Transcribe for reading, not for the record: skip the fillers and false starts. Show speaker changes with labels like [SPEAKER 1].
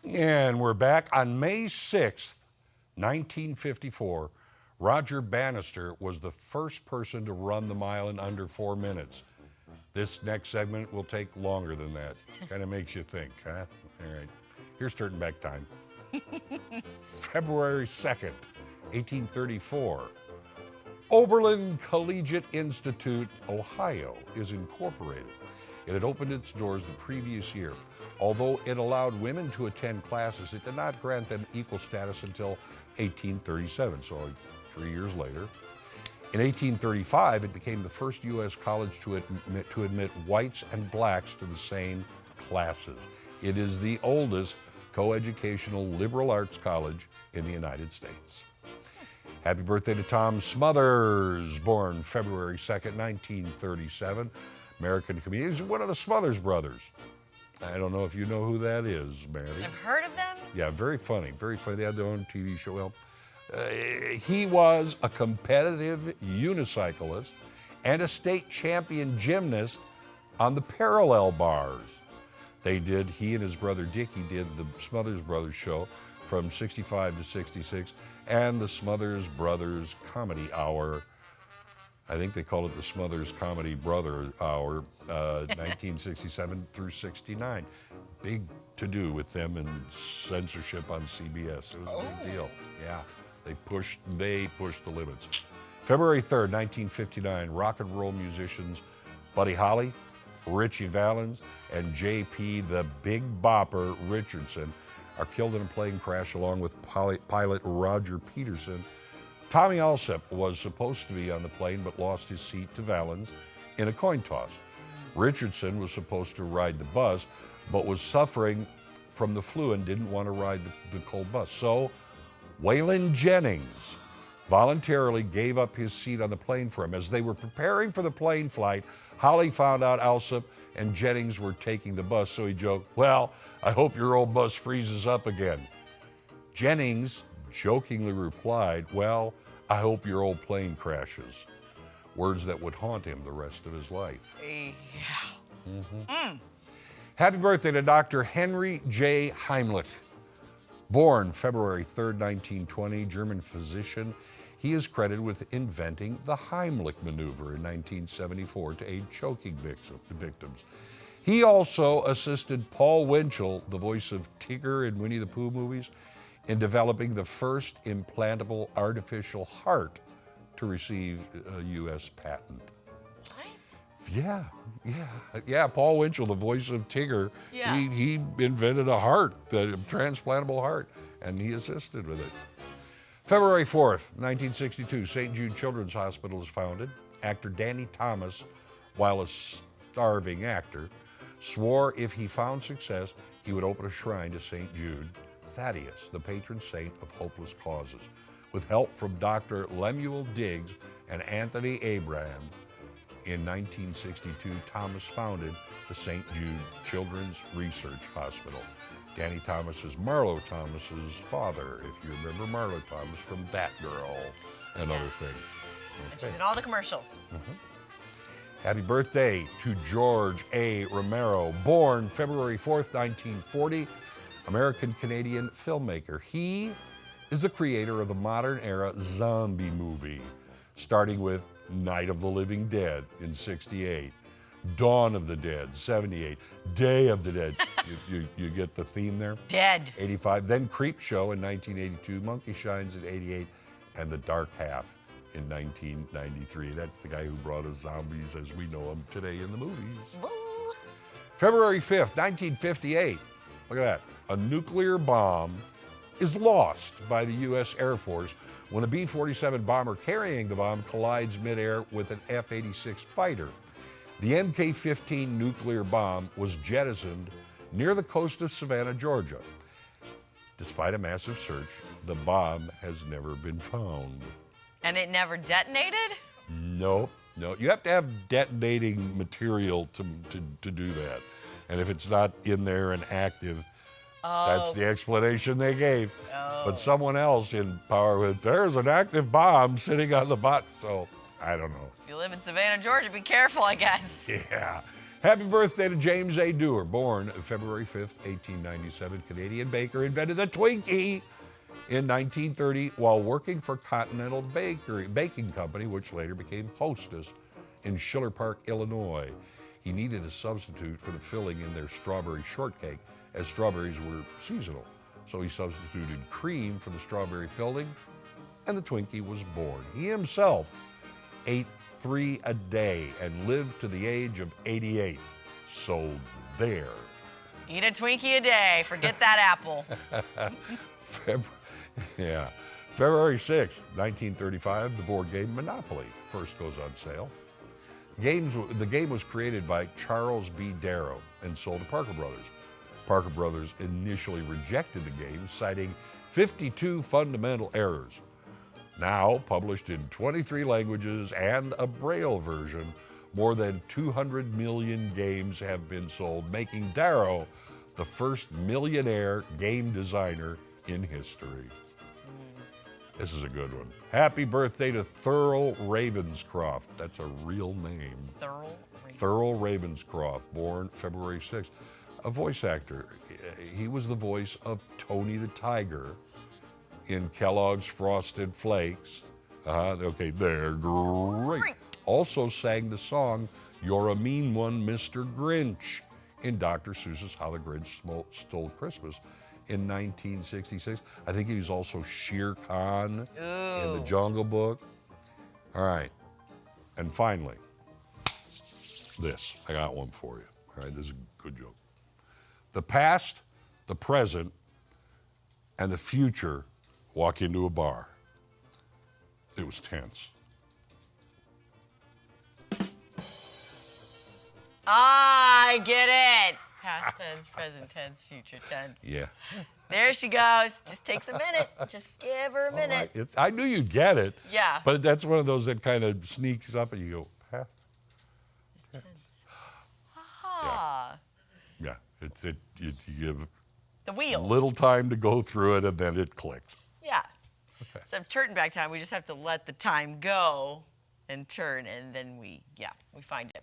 [SPEAKER 1] And we're back on May 6th, 1954. Roger Bannister was the first person to run the mile in under 4 minutes. This next segment will take longer than that. Kind of makes you think, huh? All right. Here's Trtan back time. February 2nd, 1834. Oberlin Collegiate Institute, Ohio, is incorporated. It had opened its doors the previous year. Although it allowed women to attend classes, it did not grant them equal status until 1837, so 3 years later. In 1835, it became the first U.S. college to admit whites and blacks to the same classes. It is the oldest coeducational liberal arts college in the United States. Happy birthday to Tom Smothers, born February 2nd, 1937. American comedian. He's one of the Smothers brothers. I don't know if you know who that is, Maddie.
[SPEAKER 2] I've heard of them.
[SPEAKER 1] Yeah, very funny, very funny. They had their own TV show. Well, he was a competitive unicyclist and a state champion gymnast on the parallel bars. He and his brother Dickie did the Smothers Brothers show from 65 to 66 and the Smothers Brothers Comedy Hour. I think they called it the Smothers Comedy Brother Hour, 1967 through 69. Big to-do with them and censorship on CBS. It was a big deal. Yeah, they pushed the limits. February 3rd, 1959, rock and roll musicians Buddy Holly, Richie Valens, and J.P. the Big Bopper Richardson are killed in a plane crash along with pilot Roger Peterson. Tommy Alsop was supposed to be on the plane but lost his seat to Valens in a coin toss. Richardson was supposed to ride the bus but was suffering from the flu and didn't want to ride the cold bus. So Waylon Jennings voluntarily gave up his seat on the plane for him. As they were preparing for the plane flight, Holly found out Alsop and Jennings were taking the bus, so he joked, "Well, I hope your old bus freezes up again." Jennings jokingly replied, "Well, I hope your old plane crashes." Words that would haunt him the rest of his life.
[SPEAKER 2] Yeah.
[SPEAKER 1] Happy birthday to Dr. Henry J. Heimlich. Born February 3rd, 1920, German physician. He is credited with inventing the Heimlich maneuver in 1974 to aid choking victims. He also assisted Paul Winchell, the voice of Tigger in Winnie the Pooh movies, in developing the first implantable artificial heart to receive a U.S. patent.
[SPEAKER 2] What?
[SPEAKER 1] Yeah. Paul Winchell, the voice of Tigger,
[SPEAKER 2] Yeah.
[SPEAKER 1] he invented a heart, the transplantable heart, and he assisted with it. February 4th, 1962, St. Jude Children's Hospital is founded. Actor Danny Thomas, while a starving actor, swore if he found success, he would open a shrine to St. Jude Thaddeus, the patron saint of hopeless causes. With help from Dr. Lemuel Diggs and Anthony Abraham, in 1962, Thomas founded the St. Jude Children's Research Hospital. Danny Thomas is Marlo Thomas's father, if you remember Marlo Thomas from That Girl and other things.
[SPEAKER 2] She's in all the commercials.
[SPEAKER 1] Happy birthday to George A. Romero, born February 4th, 1940, American-Canadian filmmaker. He is the creator of the modern era zombie movie, starting with Night of the Living Dead in 68, Dawn of the Dead, 78, Day of the Dead. You get the theme there?
[SPEAKER 2] Dead.
[SPEAKER 1] 85, then Creep Show in 1982, Monkey Shines in 88, and The Dark Half in 1993. That's the guy who brought us zombies as we know them today in the movies.
[SPEAKER 2] Woo.
[SPEAKER 1] February 5th, 1958. Look at that. A nuclear bomb is lost by the U.S. Air Force when a B-47 bomber carrying the bomb collides midair with an F-86 fighter. The MK-15 nuclear bomb was jettisoned near the coast of Savannah, Georgia. Despite a massive search, the bomb has never been found.
[SPEAKER 2] And it never detonated?
[SPEAKER 1] No. You have to have detonating material to do that. And if it's not in there and active, that's the explanation they gave. But someone else in power with, there's an active bomb sitting on the bottom. So I don't know.
[SPEAKER 2] If you live in Savannah, Georgia, be careful, I guess.
[SPEAKER 1] Yeah. Happy birthday to James A. Dewar, born February 5th, 1897. Canadian baker, invented the Twinkie in 1930 while working for Continental Baking Company, which later became Hostess in Schiller Park, Illinois. He needed a substitute for the filling in their strawberry shortcake, as strawberries were seasonal. So he substituted cream for the strawberry filling, and the Twinkie was born. He himself ate 3 a day and lived to the age of 88. So there.
[SPEAKER 2] Eat a Twinkie a day. Forget that apple.
[SPEAKER 1] February 6th, 1935, the board game Monopoly first goes on sale. The game was created by Charles B. Darrow and sold to Parker Brothers. Parker Brothers initially rejected the game, citing 52 fundamental errors. Now published in 23 languages and a Braille version, more than 200 million games have been sold, making Darrow the first millionaire game designer in history. This is a good one. Happy birthday to Thurl Ravenscroft. That's a real name. Thurl Ravenscroft, born February 6th. A voice actor. He was the voice of Tony the Tiger in Kellogg's Frosted Flakes. Okay, they're great. Also sang the song You're a Mean One, Mr. Grinch in Dr. Seuss's How the Grinch Stole Christmas in 1966. I think he was also Shere Khan in the Jungle Book. All right, and finally, this. I got one for you. All right, this is a good joke. The past, the present, and the future walk into a bar. It was tense.
[SPEAKER 2] I get it. Past tense, present tense, future tense.
[SPEAKER 1] Yeah.
[SPEAKER 2] There she goes. Just takes a minute. Just give her a minute.
[SPEAKER 1] Right. I knew you'd get it.
[SPEAKER 2] Yeah.
[SPEAKER 1] But that's one of those that kind of sneaks up and you go, huh?
[SPEAKER 2] It's tense. Ah.
[SPEAKER 1] Yeah. You give
[SPEAKER 2] The wheels.
[SPEAKER 1] little time to go through it and then it clicks.
[SPEAKER 2] Yeah.
[SPEAKER 1] Okay.
[SPEAKER 2] So turn back time, we just have to let the time go and turn, and then we find it.